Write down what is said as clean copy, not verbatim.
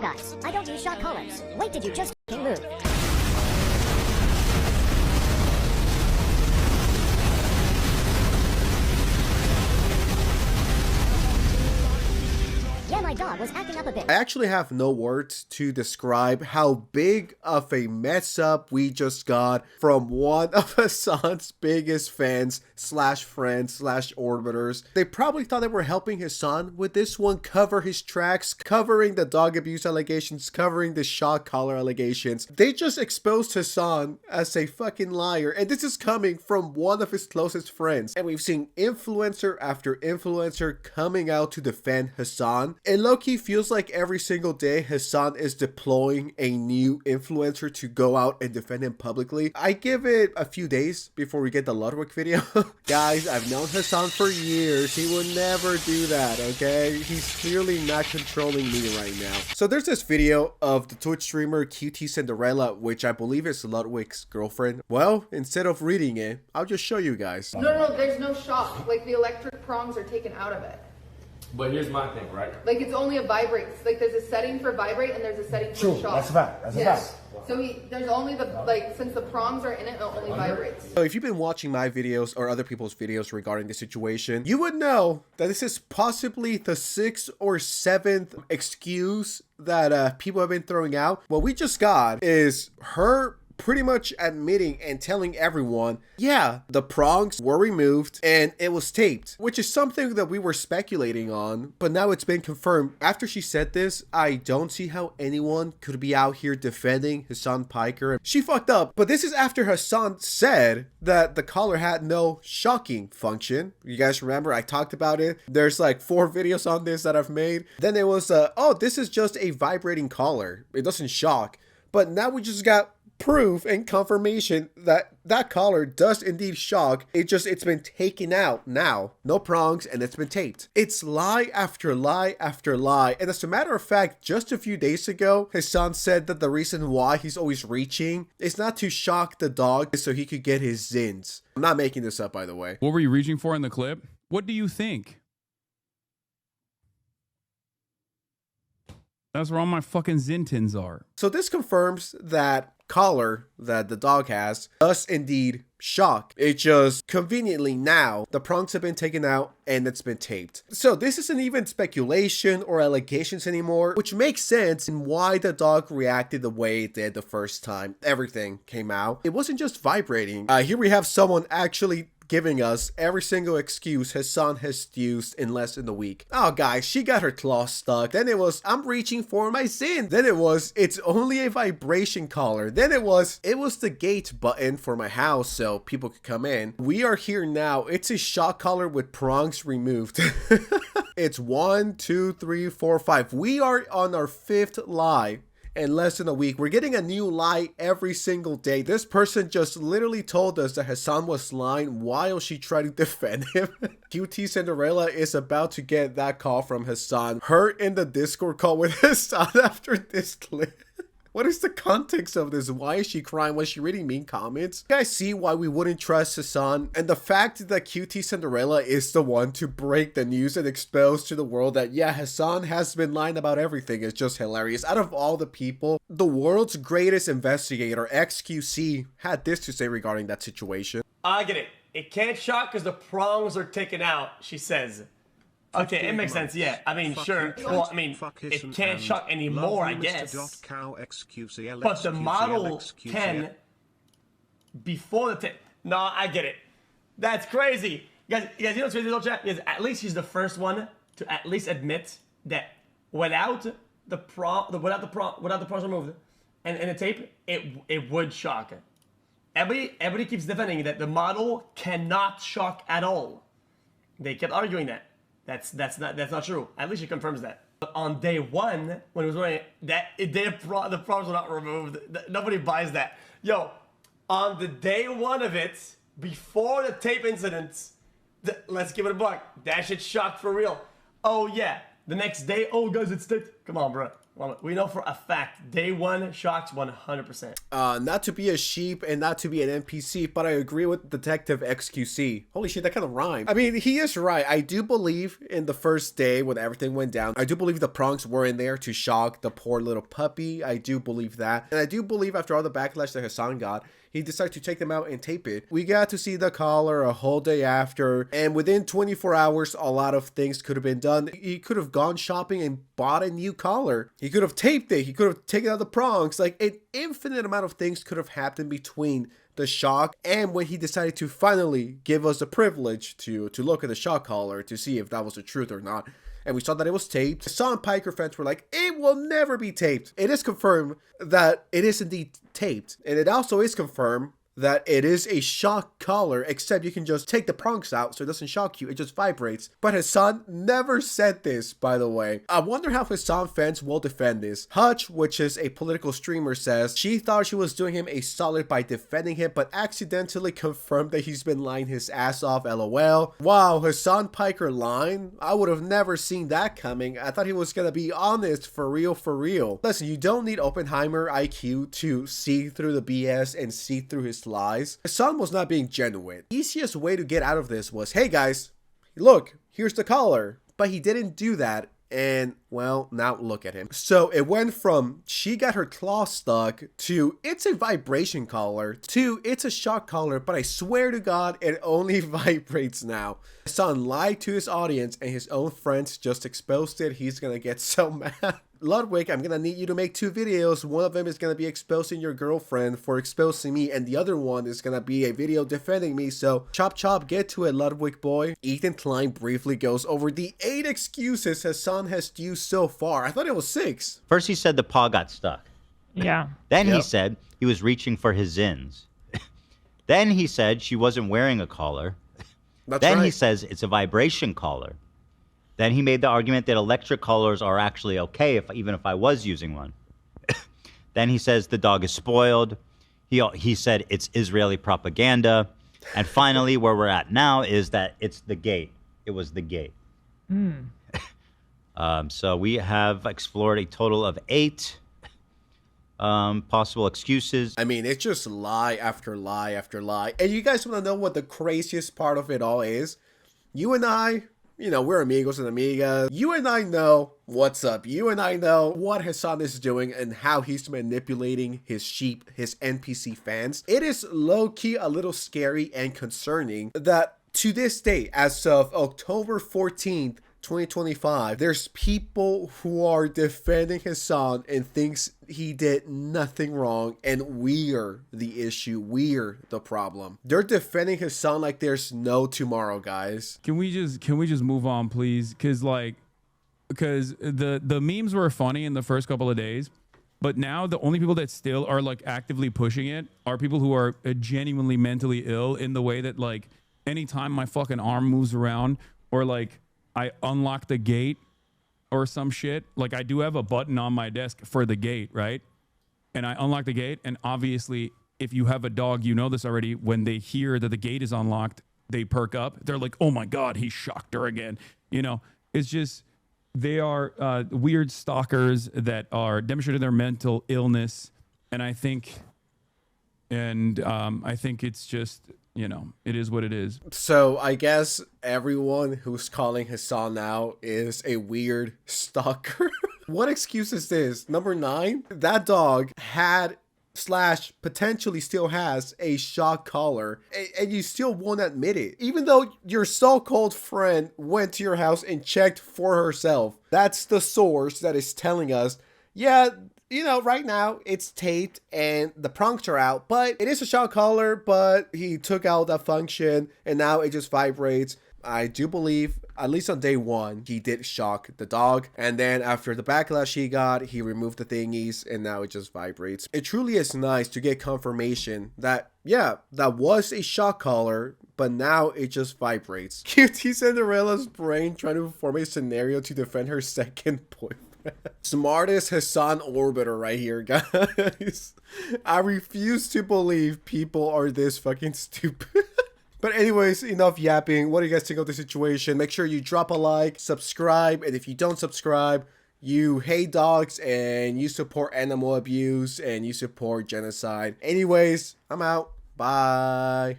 guys, I don't use shock collars. Wait, did you just f***ing move? Yeah, my dog was acting up a bit. I actually have no words to describe how big of a mess up we just got from one of Hasan's biggest fans slash friends slash orbiters. They probably thought they were helping Hasan with this one, cover his tracks, covering the dog abuse allegations, covering the shock collar allegations. They just exposed Hasan as a fucking liar, and this is coming from one of his closest friends. And we've seen influencer after influencer coming out to defend Hasan. It low-key feels like every single day Hasan is deploying a new influencer to go out and defend him publicly. I give it a few days before we get the Ludwig video. Guys, I've known Hasan for years. He would never do that, okay? He's clearly not controlling me right now. So there's this video of the Twitch streamer QTCindarella, which I believe is Ludwig's girlfriend. Well, instead of reading it, I'll just show you guys. No, there's no shock. Like, the electric prongs are taken out of it. But here's my thing, right? Like, it's only a vibrate. Like, there's a setting for vibrate and there's a setting for True, shock. that's a fact. That's a fact. So there's only the, like, since the prongs are in it, it only vibrates. So if you've been watching my videos or other people's videos regarding the situation, you would know that this is possibly the 6th or 7th excuse that people have been throwing out. What we just got is her pretty much admitting and telling everyone, yeah, the prongs were removed and it was taped, which is something that we were speculating on, but now it's been confirmed. After she said this, I don't see how anyone could be out here defending Hasan Piker. She fucked up, but this is after Hasan said that the collar had no shocking function. You guys remember I talked about it? There's like 4 videos on this that I've made. Then it was, oh, this is just a vibrating collar. It doesn't shock. But now we just got proof and confirmation that that collar does indeed shock. It's been taken out now, no prongs, and it's been taped. It's lie after lie after lie. And as a matter of fact, just a few days ago, Hasan said that the reason why he's always reaching is not to shock the dog so he could get his zins. I'm not making this up, by the way. What were you reaching for in the clip? What do you think? That's where all my fucking Zintins are. So this confirms that collar that the dog has does indeed shock. It just conveniently now the prongs have been taken out and it's been taped. So this isn't even speculation or allegations anymore, which makes sense in why the dog reacted the way it did the first time everything came out. It wasn't just vibrating. Here we have someone actually giving us every single excuse Hasan has used in less than a week. Oh guys, she got her claw stuck. Then it was, I'm reaching for my zin. Then it was, it's only a vibration collar. Then it was the gate button for my house so people could come in. We are here now. It's a shock collar with prongs removed. It's 1, 2, 3, 4, 5. We are on our 5th lie in less than a week. We're getting a new lie every single day. This person just literally told us that Hasan was lying while she tried to defend him. QTCindarella is about to get that call from Hasan. Her in the Discord call with Hasan after this clip. What is the context of this? Why is she crying? Was she reading mean comments? You guys see why we wouldn't trust Hasan? And the fact that QTCindarella is the one to break the news and expose to the world that, yeah, Hasan has been lying about everything is just hilarious. Out of all the people, the world's greatest investigator, XQC, had this to say regarding that situation. I get it. It can't shock because the prongs are taken out, she says. Okay, it makes sense, yeah. I mean, sure. Well, I mean, it can't shock anymore, I guess. But the model can before the tip. No, I get it. That's crazy. You guys, you know what's crazy, though, chat? Is at least he's the first one to at least admit that without the prongs removed and the tape, it would shock. Everybody keeps defending that the model cannot shock at all. They kept arguing that. That's not true. At least she confirms that. But on day 1, when it was wearing that, the prongs were not removed. Nobody buys that. Yo, on the day 1 of it, before the tape incident, let's give it a buck. That shit shocked for real. Oh yeah, the next day, oh guys, it's taped. Come on, bro. Well, we know for a fact, day one shocks 100%. Not to be a sheep and not to be an NPC, but I agree with Detective XQC. Holy shit, that kind of rhymed. I mean, he is right. I do believe in the first day when everything went down, I do believe the prongs were in there to shock the poor little puppy. I do believe that. And I do believe after all the backlash that Hasan got, he decided to take them out and tape it. We got to see the collar a whole day after, and within 24 hours, a lot of things could have been done. He could have gone shopping and bought a new collar. He could have taped it. He could have taken out the prongs. Like, an infinite amount of things could have happened between the shock and when he decided to finally give us the privilege to look at the shock collar to see if that was the truth or not. And we saw that it was taped. Some Piker fans were like, it will never be taped. It is confirmed that it is indeed taped. And it also is confirmed that it is a shock collar, except you can just take the prongs out so it doesn't shock you, it just vibrates. But Hasan never said this, by the way. I wonder how Hasan fans will defend this. Hutch, which is a political streamer, says she thought she was doing him a solid by defending him, but accidentally confirmed that he's been lying his ass off, lol. Wow, Hasan Piker lying? I would have never seen that coming. I thought he was gonna be honest, for real, for real. Listen, you don't need Oppenheimer IQ to see through the BS and see through his lies. Hasan was not being genuine. Easiest way to get out of this was, hey guys, look, here's the collar. But he didn't do that, and well, now look at him. So it went from she got her claw stuck to it's a vibration collar to it's a shock collar, but I swear to God, it only vibrates now. Hasan lied to his audience and his own friends just exposed it. He's gonna get so mad. Ludwig, I'm gonna need you to make 2 videos. One of them is gonna be exposing your girlfriend for exposing me, and the other one is gonna be a video defending me. So chop chop, get to it, Ludwig boy. Ethan Klein briefly goes over the 8 excuses Hasan has used so far. I thought it was 6. First he said the paw got stuck. Yeah. Then he said he was reaching for his zins. Then he said she wasn't wearing a collar. Then he says it's a vibration collar. Then he made the argument that electric collars are actually okay, even if I was using one. Then he says the dog is spoiled. He said it's Israeli propaganda. And finally, where we're at now is that it's the gate. It was the gate. So we have explored a total of 8 possible excuses. I mean, it's just lie after lie after lie. And you guys want to know what the craziest part of it all is? You and I, you know, we're amigos and amigas. You and I know what's up. You and I know what Hasan is doing and how he's manipulating his sheep, his NPC fans. It is low-key a little scary and concerning that to this day, as of October 14th, 2025, there's people who are defending Hasan and thinks he did nothing wrong, and we're the issue, we're the problem. They're defending Hasan like there's no tomorrow, guys. Can we just move on, please? Because the memes were funny in the first couple of days, but now the only people that still are like actively pushing it are people who are genuinely mentally ill, in the way that like anytime my fucking arm moves around or like I unlock the gate or some shit. Like, I do have a button on my desk for the gate, right? And I unlock the gate, and obviously, if you have a dog, you know this already, when they hear that the gate is unlocked, they perk up. They're like, oh my God, he shocked her again. You know, it's just, they are weird stalkers that are demonstrating their mental illness. And I think it's just, you know, it is what it is. So I guess everyone who's calling Hasan now is a weird stalker. What excuse is this? Number 9, that dog had / potentially still has a shock collar, and you still won't admit it, even though your so-called friend went to your house and checked for herself. That's the source that is telling us, yeah, you know, right now it's taped and the prongs are out, but it is a shock collar, but he took out that function and now it just vibrates. I do believe, at least on day 1, he did shock the dog. And then after the backlash he got, he removed the thingies and now it just vibrates. It truly is nice to get confirmation that, yeah, that was a shock collar, but now it just vibrates. QTCindarella's brain trying to form a scenario to defend her second boyfriend. Smartest Hasan orbiter right here, guys. I refuse to believe people are this fucking stupid. But anyways, enough yapping. What do you guys think of the situation? Make sure you drop a like, subscribe, and if you don't subscribe, you hate dogs and you support animal abuse and you support genocide. Anyways, I'm out. Bye.